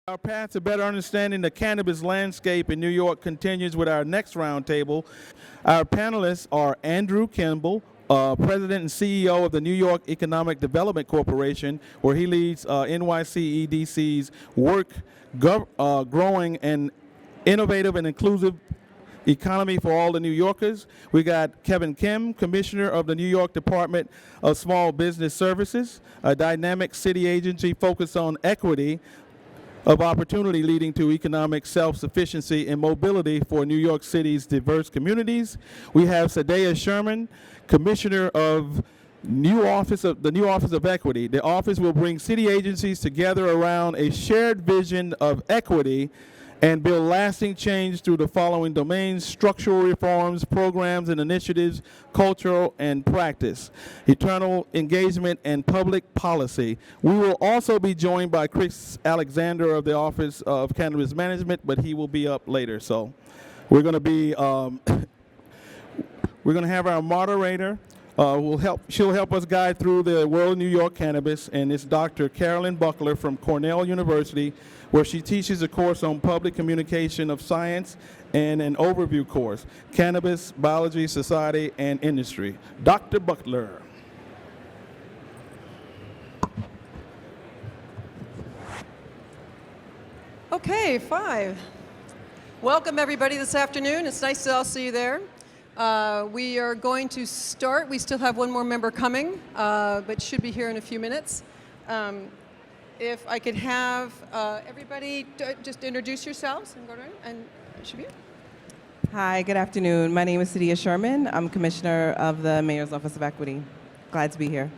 Our path to better understanding the cannabis landscape in New York continues with our next roundtable. Our panelists are Andrew Kimball, President and CEO of the New York Economic Development Corporation, where he leads NYCEDC's work growing an innovative and inclusive economy for all the New Yorkers. We got Kevin Kim, Commissioner of the New York Department of Small Business Services, a dynamic city agency focused on equity of opportunity leading to economic self-sufficiency and mobility for New York City's diverse communities. We have Sideya Sherman, Commissioner of the new Office of Equity. The office will bring city agencies together around a shared vision of equity and build lasting change through the following domains: structural reforms, programs and initiatives, cultural and practice, eternal engagement, and public policy. We will also be joined by Chris Alexander of the Office of Cannabis Management, but he will be up later. So we're going to be, we're going to have our moderator. She'll help us guide through the world of New York cannabis, and it's Dr. Carlyn Buckler from Cornell University, where she teaches a course on public communication of science and an overview course, Cannabis, Biology, Society, and Industry. Dr. Buckler. Okay, 5. Welcome everybody this afternoon. It's nice to all see you there. We are going to start. We still have one more member coming, but should be here in a few minutes. If I could have everybody just introduce yourselves and go around, and Shabir. Hi, good afternoon. My name is Sideya Sherman. I'm Commissioner of the Mayor's Office of Equity. Glad to be here.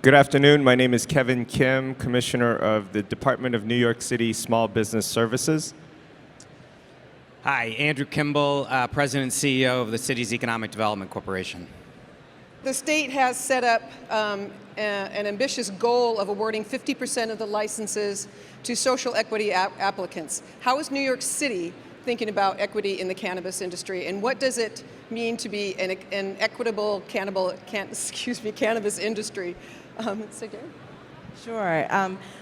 Good afternoon. My name is Kevin Kim, Commissioner of the Department of New York City Small Business Services. Hi, Andrew Kimball, President and CEO of the city's Economic Development Corporation. The state has set up an ambitious goal of awarding 50% of the licenses to social equity applicants. How is New York City thinking about equity in the cannabis industry, and what does it mean to be an equitable cannabis industry? Sure.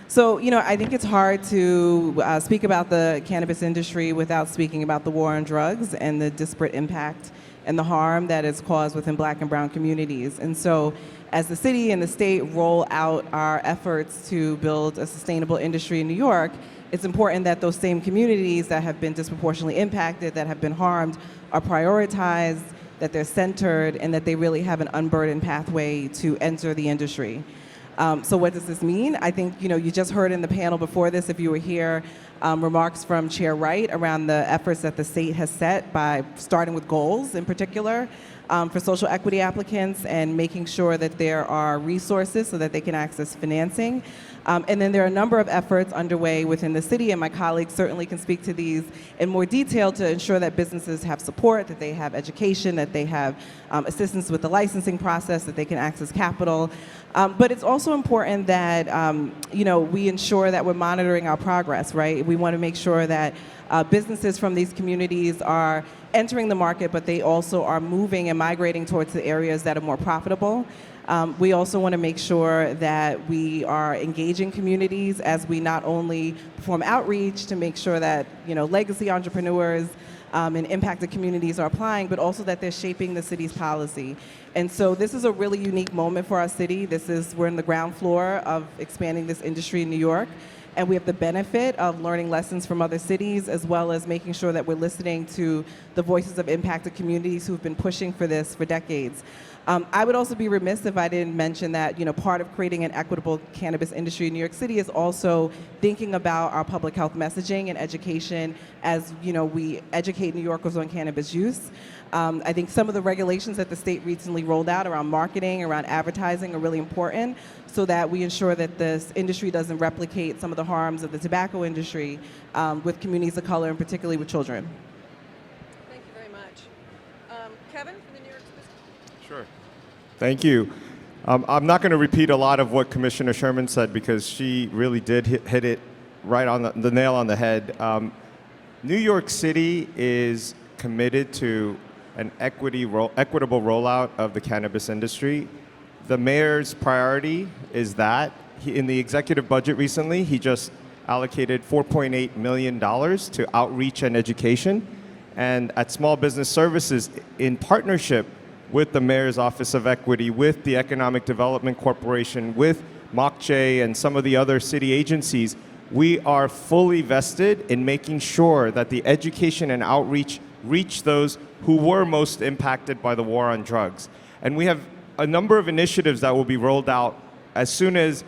So, I think it's hard to speak about the cannabis industry without speaking about the war on drugs and the disparate impact and the harm that is caused within Black and brown communities. And so, as the city and the state roll out our efforts to build a sustainable industry in New York, it's important that those same communities that have been disproportionately impacted, that have been harmed, are prioritized, that they're centered, and that they really have an unburdened pathway to enter the industry. So what does this mean? I think, you just heard in the panel before this, if you were here, remarks from Chair Wright around the efforts that the state has set by starting with goals in particular for social equity applicants and making sure that there are resources so that they can access financing. And then there are a number of efforts underway within the city, and my colleagues certainly can speak to these in more detail to ensure that businesses have support, that they have education, that they have assistance with the licensing process, that they can access capital. But it's also important that we ensure that we're monitoring our progress, right? We want to make sure that businesses from these communities are entering the market, but they also are moving and migrating towards the areas that are more profitable. We also want to make sure that we are engaging communities as we not only perform outreach to make sure that legacy entrepreneurs and impacted communities are applying, but also that they're shaping the city's policy. And so this is a really unique moment for our city. We're in the ground floor of expanding this industry in New York. And we have the benefit of learning lessons from other cities, as well as making sure that we're listening to the voices of impacted communities who've been pushing for this for decades. I would also be remiss if I didn't mention that, part of creating an equitable cannabis industry in New York City is also thinking about our public health messaging and education as, we educate New Yorkers on cannabis use. I think some of the regulations that the state recently rolled out around marketing, around advertising are really important so that we ensure that this industry doesn't replicate some of the harms of the tobacco industry with communities of color and particularly with children. Thank you very much. Kevin, from the New York Business. Sure. Thank you. I'm not going to repeat a lot of what Commissioner Sherman said because she really did hit it right on the nail on the head. New York City is committed to an equitable rollout of the cannabis industry. The mayor's priority is that. In the executive budget recently, he just allocated $4.8 million to outreach and education. And at Small Business Services, in partnership with the Mayor's Office of Equity, with the Economic Development Corporation, with MOCJ and some of the other city agencies, we are fully vested in making sure that the education and outreach reach those who were most impacted by the war on drugs. And we have a number of initiatives that will be rolled out as soon as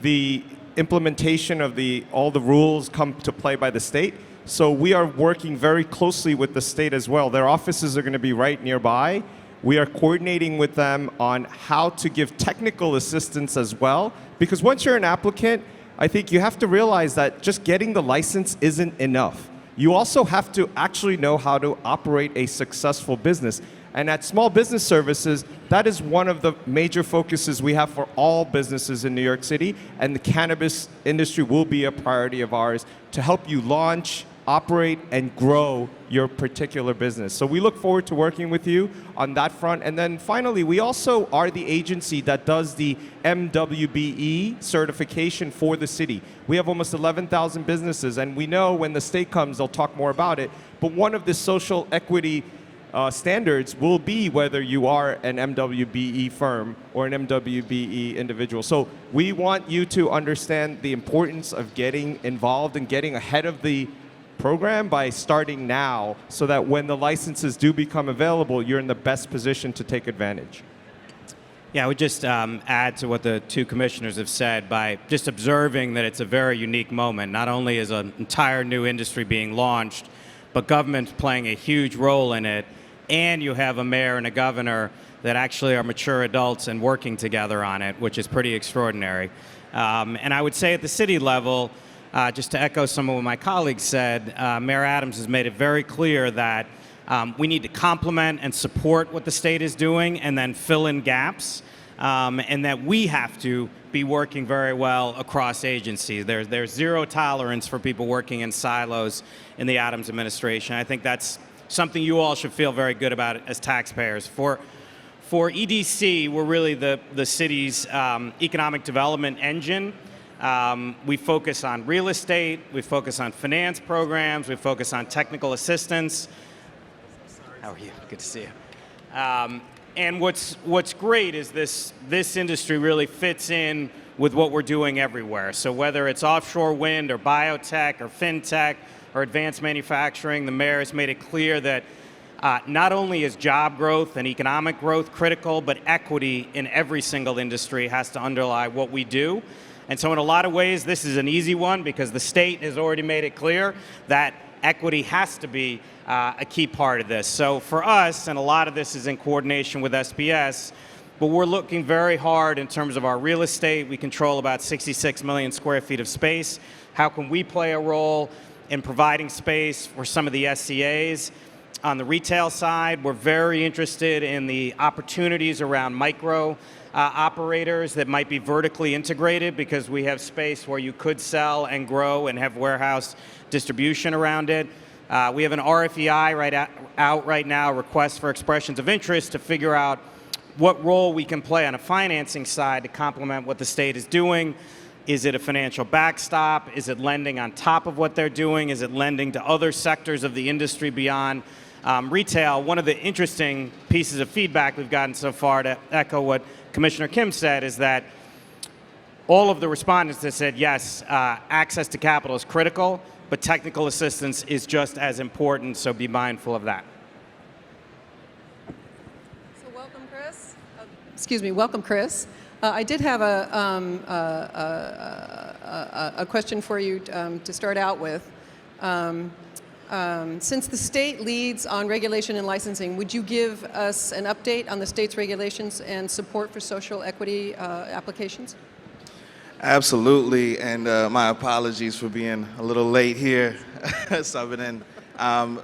the implementation of all the rules come to play by the state. So we are working very closely with the state as well. Their offices are going to be right nearby. We are coordinating with them on how to give technical assistance as well. Because once you're an applicant, I think you have to realize that just getting the license isn't enough. You also have to actually know how to operate a successful business. And at Small Business Services, that is one of the major focuses we have for all businesses in New York City. And the cannabis industry will be a priority of ours to help you launch, operate, and grow your particular business. So we look forward to working with you on that front. And then finally, we also are the agency that does the MWBE certification for the city. We have almost 11,000 businesses, and we know when the state comes, they'll talk more about it. But one of the social equity standards will be whether you are an MWBE firm or an MWBE individual. So we want you to understand the importance of getting involved and getting ahead of the program by starting now, so that when the licenses do become available, you're in the best position to take advantage. Yeah, I would just add to what the two commissioners have said by just observing that it's a very unique moment. Not only is an entire new industry being launched, but government's playing a huge role in it, and you have a mayor and a governor that actually are mature adults and working together on it, which is pretty extraordinary. And I would say at the city level, just to echo some of what my colleagues said, Mayor Adams has made it very clear that we need to complement and support what the state is doing and then fill in gaps, and that we have to be working very well across agencies. There's zero tolerance for people working in silos in the Adams administration. I think that's something you all should feel very good about as taxpayers. For EDC, we're really the city's economic development engine. We focus on real estate, we focus on finance programs, we focus on technical assistance. How are you? Good to see you. And what's great is this industry really fits in with what we're doing everywhere. So whether it's offshore wind or biotech or fintech or advanced manufacturing, the mayor has made it clear that not only is job growth and economic growth critical, but equity in every single industry has to underlie what we do. And so in a lot of ways, this is an easy one because the state has already made it clear that equity has to be a key part of this. So for us, and a lot of this is in coordination with SBS, but we're looking very hard in terms of our real estate. We control about 66 million square feet of space. How can we play a role in providing space for some of the SCAs? On the retail side, we're very interested in the opportunities around micro operators that might be vertically integrated, because we have space where you could sell and grow and have warehouse distribution around it. We have an RFEI out right now, request for expressions of interest, to figure out what role we can play on a financing side to complement what the state is doing. Is it a financial backstop? Is it lending on top of what they're doing? Is it lending to other sectors of the industry beyond retail? One of the interesting pieces of feedback we've gotten so far, to echo what Commissioner Kim said, is that all of the respondents have said, yes, access to capital is critical, but technical assistance is just as important, so be mindful of that. So welcome, Chris. Welcome, Chris. I did have a question for you to start out with. Since the state leads on regulation and licensing, would you give us an update on the state's regulations and support for social equity applications? Absolutely, and my apologies for being a little late here, subbing in.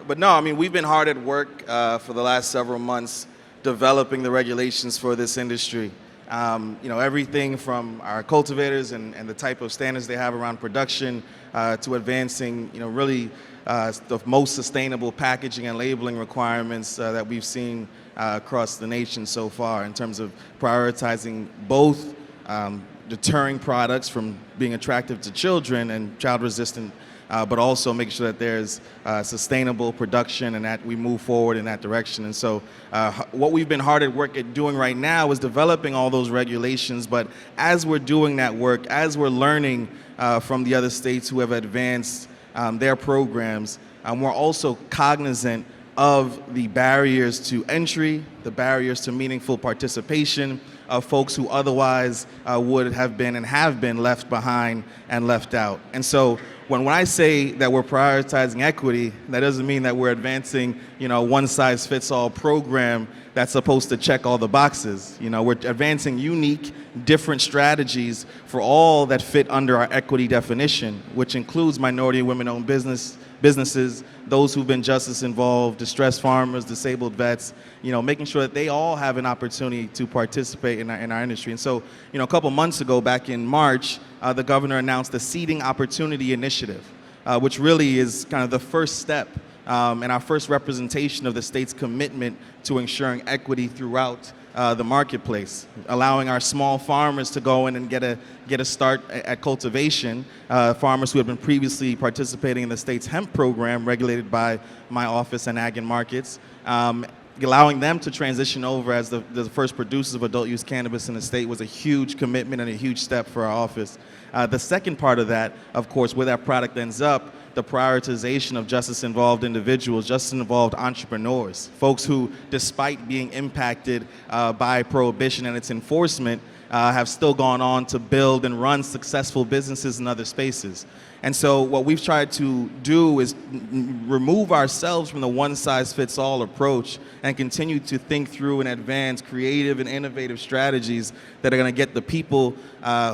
But no, I mean, we've been hard at work for the last several months developing the regulations for this industry. Everything from our cultivators and the type of standards they have around production to advancing, really the most sustainable packaging and labeling requirements that we've seen across the nation so far, in terms of prioritizing both deterring products from being attractive to children and child-resistant, but also making sure that there's sustainable production and that we move forward in that direction. And so what we've been hard at work at doing right now is developing all those regulations, but as we're doing that work, as we're learning from the other states who have advanced their programs, we're also cognizant of the barriers to entry, the barriers to meaningful participation of folks who otherwise would have been and have been left behind and left out. And so when I say that we're prioritizing equity, that doesn't mean that we're advancing, a one-size-fits-all program that's supposed to check all the boxes. We're advancing unique, different strategies for all that fit under our equity definition, which includes minority and women-owned businesses, those who've been justice involved, distressed farmers, disabled vets, making sure that they all have an opportunity to participate in our industry. And so, a couple months ago, back in March, the governor announced the Seeding Opportunity Initiative, which really is kind of the first step and our first representation of the state's commitment to ensuring equity throughout the marketplace, allowing our small farmers to go in and get a start at cultivation, farmers who have been previously participating in the state's hemp program regulated by my office and Ag and Markets, allowing them to transition over as the first producers of adult use cannabis in the state was a huge commitment and a huge step for our office. The second part of that, of course, where that product ends up, the prioritization of justice-involved individuals, justice-involved entrepreneurs, folks who, despite being impacted by prohibition and its enforcement, have still gone on to build and run successful businesses in other spaces. And so what we've tried to do is remove ourselves from the one-size-fits-all approach and continue to think through and advance creative and innovative strategies that are going to get the people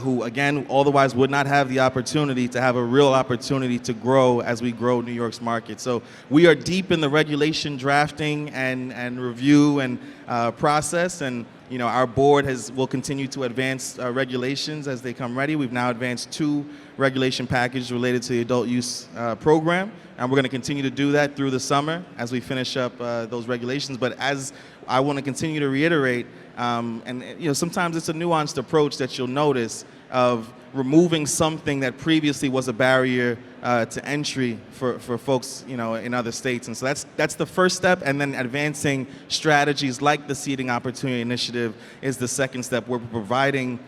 who, again, otherwise would not have the opportunity to have a real opportunity to grow as we grow New York's market. So we are deep in the regulation drafting and review and process, and our board will continue to advance regulations as they come ready. We've now advanced 2 regulation packages related to the adult use program, and we're going to continue to do that through the summer as we finish up those regulations. But as I want to continue to reiterate, and sometimes it's a nuanced approach that you'll notice of removing something that previously was a barrier to entry for folks in other states. And so that's the first step, and then advancing strategies like the Seeding Opportunity Initiative is the second step. We're providing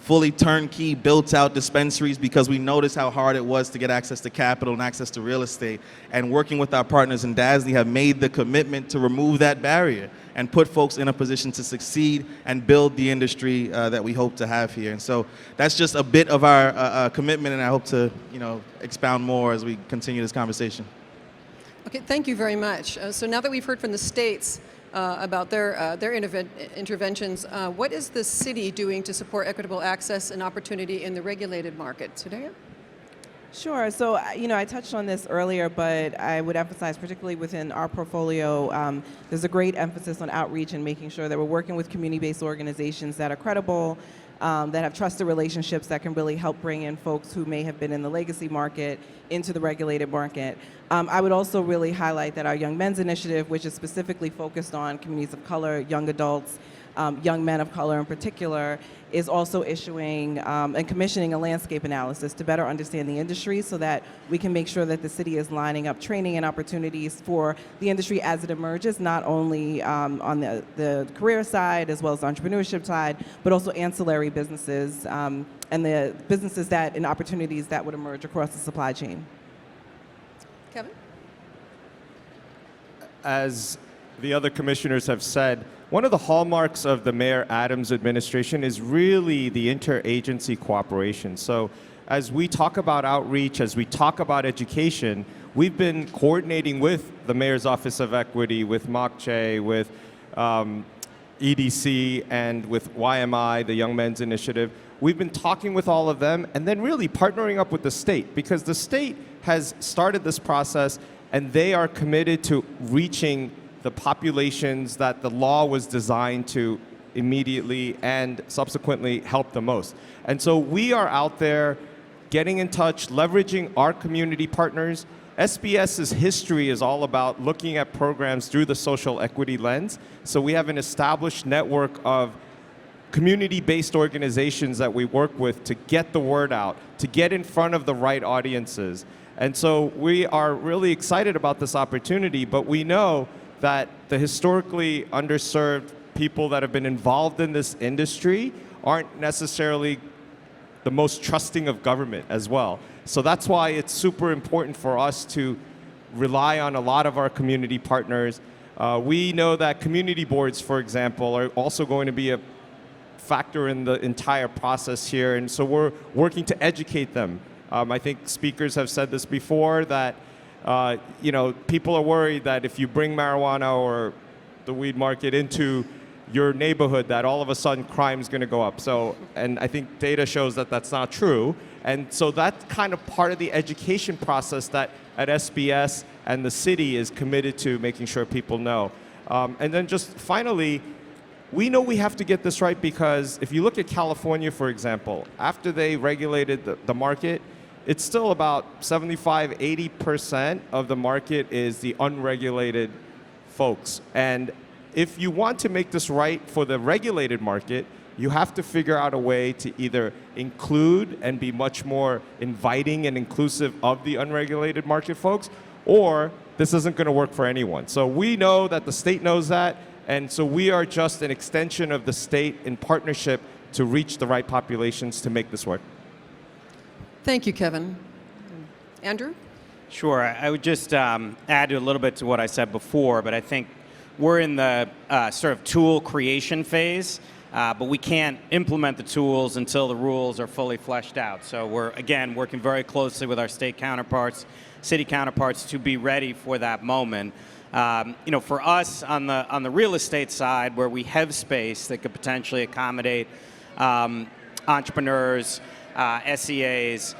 fully turnkey, built-out dispensaries because we noticed how hard it was to get access to capital and access to real estate. And working with our partners in DASNY have made the commitment to remove that barrier and put folks in a position to succeed and build the industry that we hope to have here. And so that's just a bit of our commitment, and I hope to expound more as we continue this conversation. Okay, thank you very much. So now that we've heard from the states about their interventions, what is the city doing to support equitable access and opportunity in the regulated market? Sideya? Sure. So, I touched on this earlier, but I would emphasize, particularly within our portfolio, there's a great emphasis on outreach and making sure that we're working with community-based organizations that are credible, that have trusted relationships that can really help bring in folks who may have been in the legacy market into the regulated market. I would also really highlight that our Young Men's Initiative, which is specifically focused on communities of color, young adults, young men of color in particular, is also issuing and commissioning a landscape analysis to better understand the industry so that we can make sure that the city is lining up training and opportunities for the industry as it emerges, not only on the career side as well as the entrepreneurship side, but also ancillary businesses and the businesses and opportunities that would emerge across the supply chain. Kevin? As the other commissioners have said, one of the hallmarks of the Mayor Adams administration is really the interagency cooperation. So as we talk about outreach, as we talk about education, we've been coordinating with the Mayor's Office of Equity, with MOCJ, with EDC, and with YMI, the Young Men's Initiative. We've been talking with all of them and then really partnering up with the state, because the state has started this process and they are committed to reaching the populations that the law was designed to immediately and subsequently help the most. And so we are out there getting in touch, leveraging our community partners. SBS's history is all about looking at programs through the social equity lens. So we have an established network of community-based organizations that we work with to get the word out, to get in front of the right audiences. And so we are really excited about this opportunity, but we know that the historically underserved people that have been involved in this industry aren't necessarily the most trusting of government as well. So that's why it's super important for us to rely on a lot of our community partners. We know that community boards, for example, are also going to be a factor in the entire process here, and so we're working to educate them. I think speakers have said this before, that people are worried that if you bring marijuana or the weed market into your neighborhood, that all of a sudden crime is going to go up. So, and I think data shows that that's not true. And so that's kind of part of the education process that at SBS and the city is committed to making sure people know. And then just finally, we know we have to get this right, because if you look at California, for example, after they regulated the market, it's still about 75–80% of the market is the unregulated folks. And if you want to make this right for the regulated market, you have to figure out a way to either include and be much more inviting and inclusive of the unregulated market folks, or this isn't going to work for anyone. So we know that the state knows that, and so we are just an extension of the state in partnership to reach the right populations to make this work. Thank you, Kevin. Andrew? Sure. I would just add a little bit to what I said before, but I think we're in the sort of tool creation phase, but we can't implement the tools until the rules are fully fleshed out. So we're, again, working very closely with our state counterparts, city counterparts, to be ready for that moment. For us on the real estate side, where we have space that could potentially accommodate entrepreneurs, SEAs,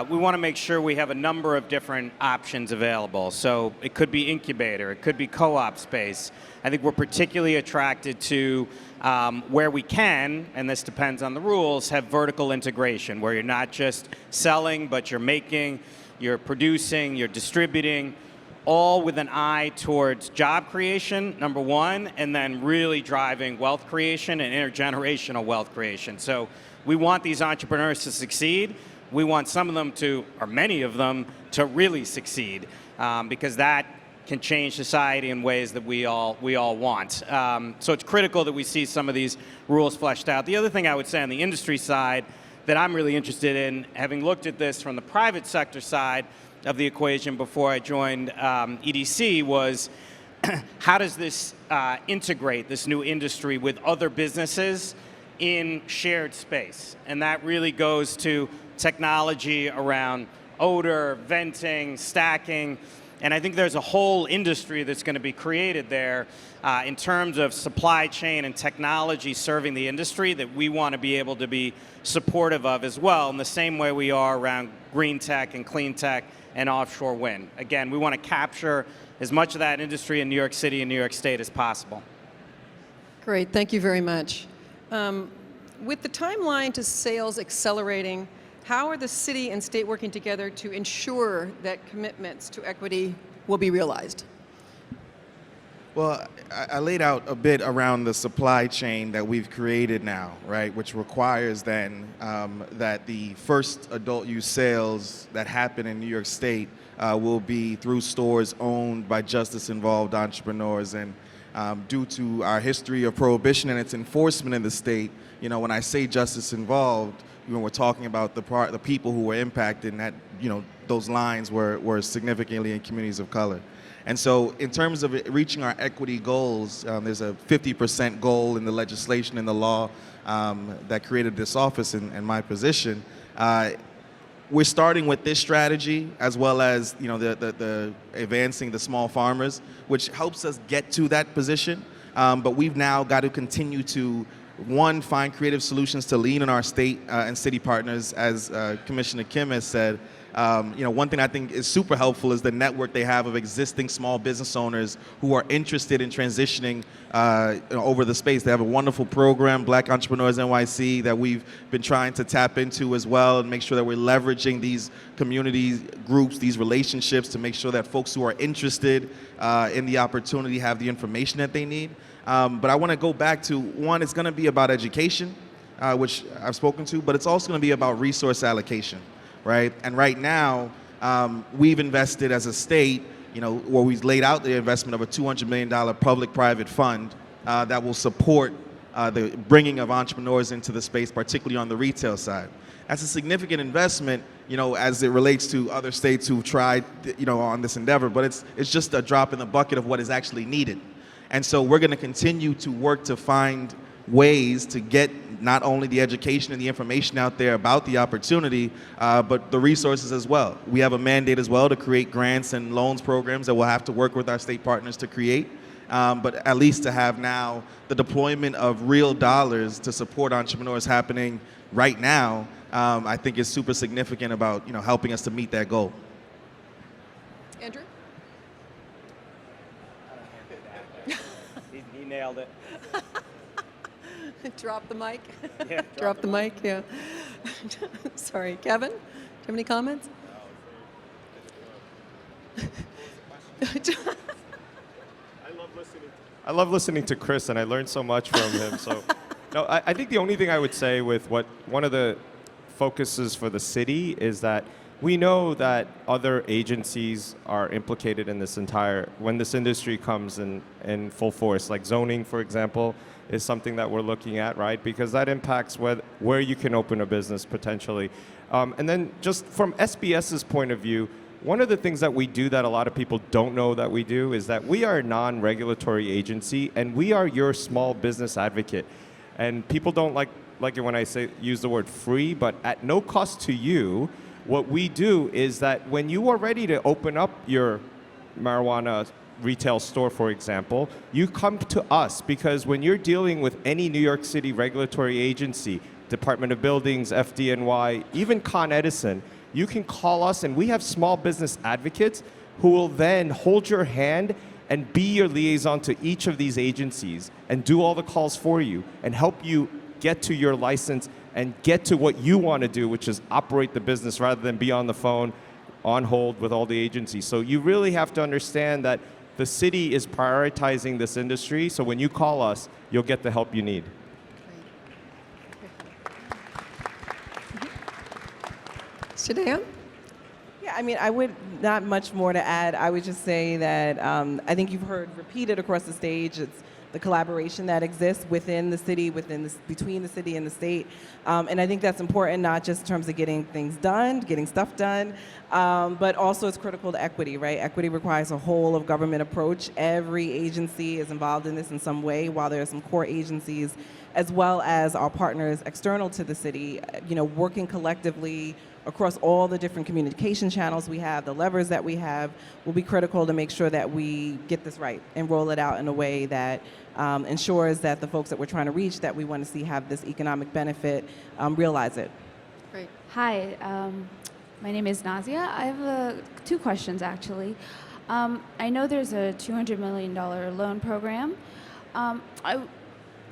we want to make sure we have a number of different options available. So it could be incubator, it could be co-op space. I think we're particularly attracted to where we can, and this depends on the rules, have vertical integration, where you're not just selling, but you're making, you're producing, you're distributing, all with an eye towards job creation, number one, and then really driving wealth creation and intergenerational wealth creation. So we want these entrepreneurs to succeed. We want some of them to, or many of them, to really succeed, because that can change society in ways that we all want. So it's critical that we see some of these rules fleshed out. The other thing I would say on the industry side that I'm really interested in, having looked at this from the private sector side of the equation before I joined EDC, was how does this integrate this new industry with other businesses in shared space? And that really goes to technology around odor, venting, stacking, and I think there's a whole industry that's going to be created there in terms of supply chain and technology serving the industry that we want to be able to be supportive of as well, in the same way we are around green tech and clean tech and offshore wind. Again, we want to capture as much of that industry in New York City and New York State as possible. Great, thank you very much. With the timeline to sales accelerating, how are the city and state working together to ensure that commitments to equity will be realized? Well, I laid out a bit around the supply chain that we've created now, right, which requires then that the first adult use sales that happen in New York State will be through stores owned by justice-involved entrepreneurs. And due to our history of prohibition and its enforcement in the state, when I say justice-involved, we're talking about the people who were impacted, and that those lines were significantly in communities of color. And so in terms of reaching our equity goals, there's a 50% goal in the legislation and the law that created this office and my position. We're starting with this strategy, as well as the advancing the small farmers, which helps us get to that position. But we've now got to continue to, one, find creative solutions to lean on our state and city partners, as Commissioner Kim has said, One thing I think is super helpful is the network they have of existing small business owners who are interested in transitioning over the space. They have a wonderful program, Black Entrepreneurs NYC, that we've been trying to tap into as well and make sure that we're leveraging these community groups, these relationships to make sure that folks who are interested in the opportunity have the information that they need. But I want to go back to, one, it's going to be about education, which I've spoken to, but it's also going to be about resource allocation, right? And right now, we've invested as a state, where we've laid out the investment of a $200 million public-private fund that will support the bringing of entrepreneurs into the space, particularly on the retail side. That's a significant investment, as it relates to other states who've tried, on this endeavor, but it's just a drop in the bucket of what is actually needed. And so we're going to continue to work to find ways to get not only the education and the information out there about the opportunity, but the resources as well. We have a mandate as well to create grants and loans programs that we'll have to work with our state partners to create. But at least to have now the deployment of real dollars to support entrepreneurs happening right now, I think is super significant about helping us to meet that goal. Andrew? He nailed it. Drop the mic. Yeah, Drop the mic, yeah. Sorry, Kevin, do you have any comments? I love listening to Chris, and I learned so much from him. So, no, I think the only thing I would say with one of the focuses for the city is that we know that other agencies are implicated in this when this industry comes in full force, like zoning, for example, is something that we're looking at, right? Because that impacts where you can open a business potentially. And then just from SBS's point of view, one of the things that we do that a lot of people don't know that we do is that we are a non-regulatory agency, and we are your small business advocate. And people don't like it when I use the word free, but at no cost to you, what we do is that when you are ready to open up your marijuana retail store, for example, you come to us, because when you're dealing with any New York City regulatory agency, Department of Buildings, FDNY, even Con Edison, you can call us, and we have small business advocates who will then hold your hand and be your liaison to each of these agencies and do all the calls for you and help you get to your license and get to what you want to do, which is operate the business rather than be on the phone on hold with all the agencies. So you really have to understand that the city is prioritizing this industry, so when you call us, you'll get the help you need. Sideya? Yeah, I mean, I would not much more to add. I would just say that I think you've heard repeated across the stage. It's the collaboration that exists within the city, between the city and the state. And I think that's important, not just in terms of getting things done, getting stuff done, but also it's critical to equity, right? Equity requires a whole of government approach. Every agency is involved in this in some way, while there are some core agencies, as well as our partners external to the city, working collectively across all the different communication channels we have, the levers that we have, will be critical to make sure that we get this right and roll it out in a way that ensures that the folks that we're trying to reach, that we want to see have this economic benefit, realize it. Great. Hi, my name is Nazia. I have two questions, actually. I know there's a $200 million loan program. I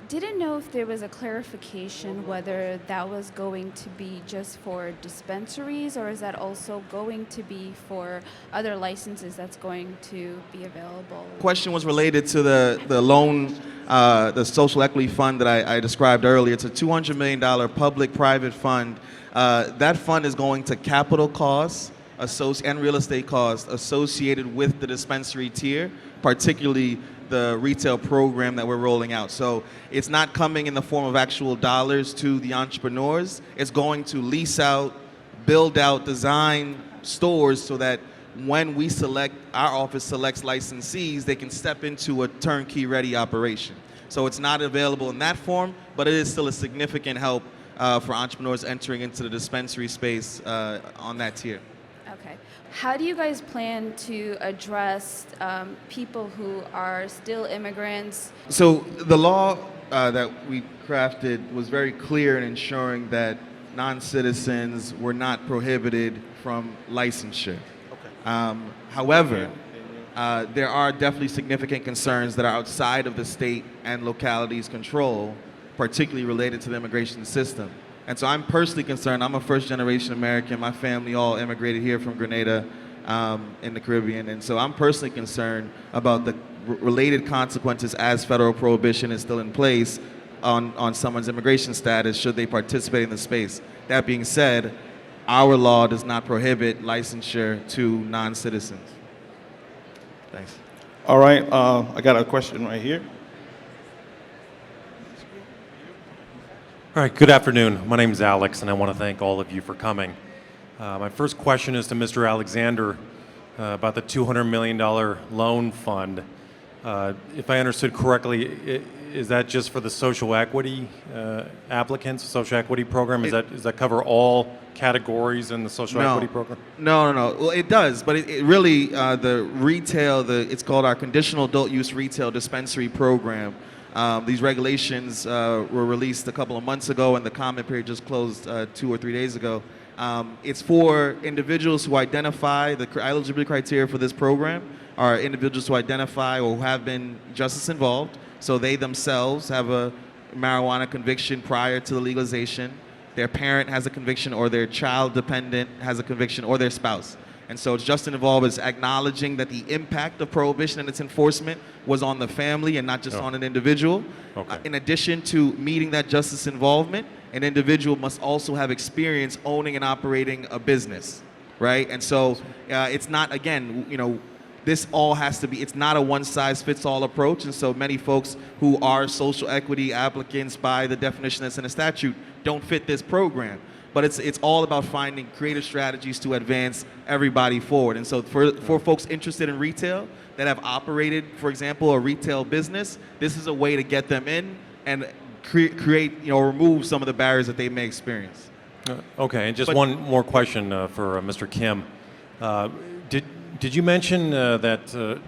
didn't know if there was a clarification whether that was going to be just for dispensaries, or is that also going to be for other licenses that's going to be available? The question was related to the loan, the social equity fund that I described earlier. It's a $200 million public-private fund. That fund is going to capital costs and real estate costs associated with the dispensary tier, particularly the retail program that we're rolling out. So it's not coming in the form of actual dollars to the entrepreneurs. It's going to lease out, build out, design stores so that when our office selects licensees, they can step into a turnkey ready operation. So it's not available in that form, but it is still a significant help for entrepreneurs entering into the dispensary space on that tier. Okay. How do you guys plan to address people who are still immigrants? So the law that we crafted was very clear in ensuring that non-citizens were not prohibited from licensure. However, there are definitely significant concerns that are outside of the state and locality's control, particularly related to the immigration system. And so I'm personally concerned. I'm a first-generation American. My family all immigrated here from Grenada in the Caribbean. And so I'm personally concerned about the related consequences as federal prohibition is still in place on someone's immigration status should they participate in the space. That being said, our law does not prohibit licensure to non-citizens. Thanks. All right, I got a question right here. All right, good afternoon. My name is Alex, and I want to thank all of you for coming. My first question is to Mr. Alexander about the $200 million loan fund. If I understood correctly, is that just for the social equity applicants, social equity program? Does that cover all categories in the social equity program? No. Well, it does, but it really, the retail, it's called our conditional adult use retail dispensary program. These regulations were released a couple of months ago, and the comment period just closed 2 or 3 days ago. It's for individuals who identify the eligibility criteria for this program are individuals who identify or who have been justice involved, so they themselves have a marijuana conviction prior to the legalization, their parent has a conviction, or their child dependent has a conviction, or their spouse. And so it's justice involved is acknowledging that the impact of prohibition and its enforcement was on the family and not just on an individual. Okay. In addition to meeting that justice involvement, an individual must also have experience owning and operating a business, right? And so it's not, again, this all has to be, it's not a one-size-fits-all approach, and so many folks who are social equity applicants by the definition that's in the statute don't fit this program. But it's all about finding creative strategies to advance everybody forward. And so for folks interested in retail that have operated, for example, a retail business, this is a way to get them in and create, remove some of the barriers that they may experience. Okay, and just one more question for Mr. Kim. Did you mention that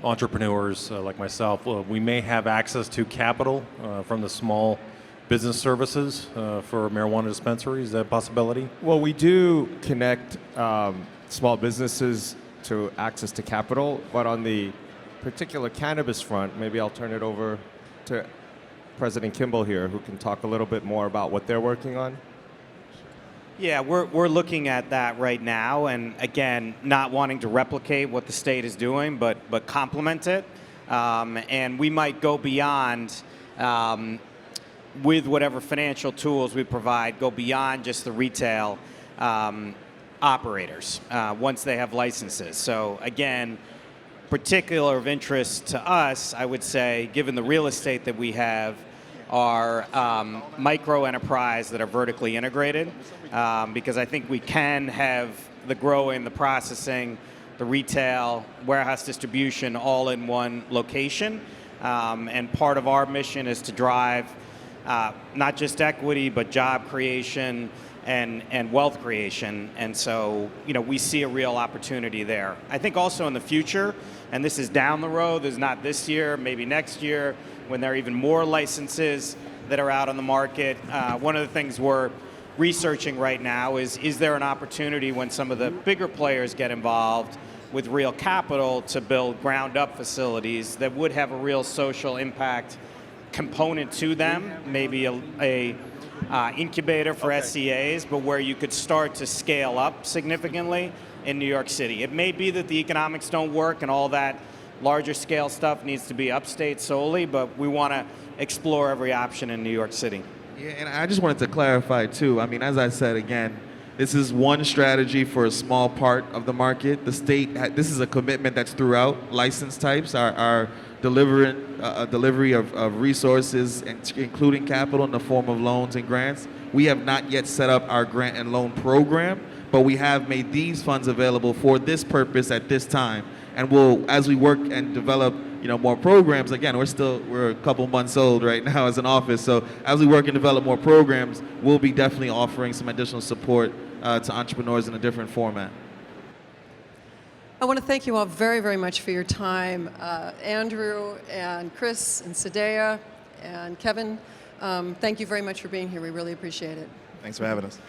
entrepreneurs like myself, we may have access to capital from the small business services for marijuana dispensaries? Is that a possibility? Well, we do connect small businesses to access to capital, but on the particular cannabis front, maybe I'll turn it over to President Kimball here, who can talk a little bit more about what they're working on. Yeah, we're looking at that right now, and again, not wanting to replicate what the state is doing, but complement it. And we might go beyond, with whatever financial tools we provide, go beyond just the retail operators once they have licenses. So again, particular of interest to us, I would say, given the real estate that we have, are micro enterprise that are vertically integrated, because I think we can have the growing, the processing, the retail, warehouse distribution all in one location. And part of our mission is to drive not just equity, but job creation and wealth creation. And so, we see a real opportunity there. I think also in the future, and this is down the road, there's not this year, maybe next year, when there are even more licenses that are out on the market. One of the things we're researching right now is there an opportunity when some of the bigger players get involved with real capital to build ground-up facilities that would have a real social impact component to them, maybe a incubator for SCAs, but where you could start to scale up significantly in New York City. It may be that the economics don't work and all that larger scale stuff needs to be upstate solely, but we want to explore every option in New York City. Yeah, and I just wanted to clarify too. I mean, as I said again, this is one strategy for a small part of the market. The state, this is a commitment that's throughout license types, our delivery of resources, including capital in the form of loans and grants. We have not yet set up our grant and loan program, but we have made these funds available for this purpose at this time. And we'll, as we work and develop, more programs. Again, we're a couple months old right now as an office. So as we work and develop more programs, we'll be definitely offering some additional support to entrepreneurs in a different format. I want to thank you all very, very much for your time. Andrew and Chris and Sideya and Kevin, thank you very much for being here. We really appreciate it. Thanks for having us.